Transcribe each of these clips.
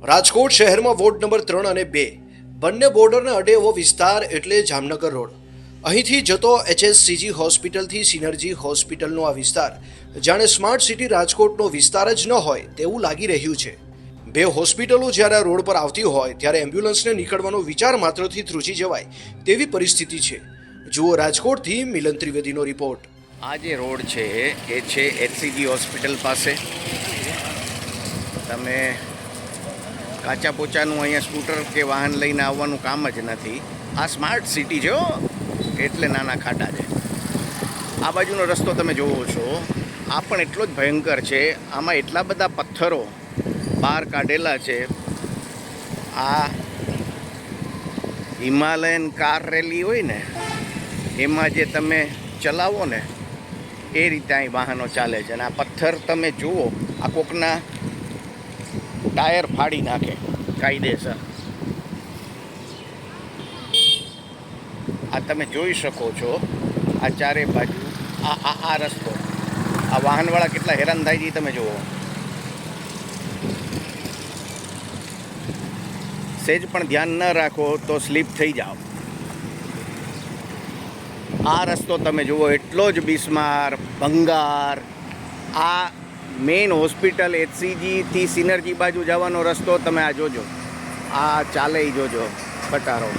રાજકોટ શહેરમાં ward number 3 અને 2 બંને બોર્ડરને અડે એવો વિસ્તાર એટલે જામનગર રોડ. અહીંથી જતો HSCG હોસ્પિટલથી સિનર્જી હોસ્પિટલનો આ વિસ્તાર જાણે સ્માર્ટ સિટી રાજકોટનો વિસ્તાર જ ન હોય તેવું લાગી રહ્યું છે. બે હોસ્પિટલો જ્યારે આ રોડ પર આવતી હોય ત્યારે એમ્બ્યુલન્સને નીકળવાનો વિચાર માત્રથી ધ્રુજી જવાય તેવી પરિસ્થિતિ છે. જુઓ રાજકોટથી મિલન ત્રિવેદીનો રિપોર્ટ. આ જે રોડ છે એ છે HCG હોસ્પિટલ પાસે. તમે કાચા પોચાનું અહીંયા સ્કૂટર કે વાહન લઈને આવવાનું કામ જ નથી. આ સ્માર્ટ સિટી છે એટલે નાના ખાડા છે. આ બાજુનો રસ્તો તમે જોવો છો આ પણ એટલો જ ભયંકર છે. આમાં એટલા બધા પથ્થરો બહાર કાઢેલા છે. આ હિમાલયન કાર રેલી હોય ને એમાં જે તમે ચલાવો ને એ રીતે અહીં વાહનો ચાલે છે. અને આ પથ્થર તમે જુઓ આ કોકના ટાયર ફાડી નાખે કાયદેસર. આ તમે જોઈ શકો છો આ ચારે બાજુ આ રસ્તો આ વાહનવાળા કેટલા હેરાન થાય છે તમે જુઓ. સેજ પણ ધ્યાન ન રાખો તો સ્લીપ થઈ જાઓ. આ રસ્તો તમે જુઓ એટલો જ બિસ્માર ભંગાર. આ મેઇન હોસ્પિટલ HCG થી સિનર્જી બાજુ જવાનો રસ્તો તમે આ જોજો. આ ચાલે જોજો પટારો.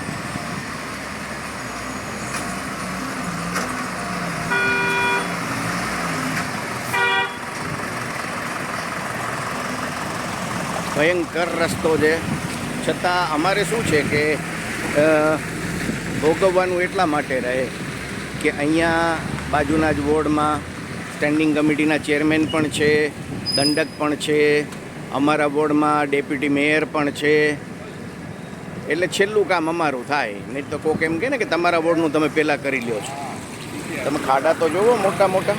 ભયંકર રસ્તો છે. છતાં અમારે શું છે કે ભોગવવાનું એટલા માટે રહે કે અહીંયા બાજુના જ વોર્ડમાં સ્ટેન્ડિંગ કમિટીના ચેરમેન પણ છે, દંડક પણ છે, અમારા વોર્ડમાં ડેપ્યુટી મેયર પણ છે. એટલે છેલ્લું કામ અમારું થાય. નહીં તો કોક એમ કહે ને કે તમારા વોર્ડનું તમે પહેલાં કરી લ્યો છો. તમે ખાડા તો જોવો મોટા મોટા.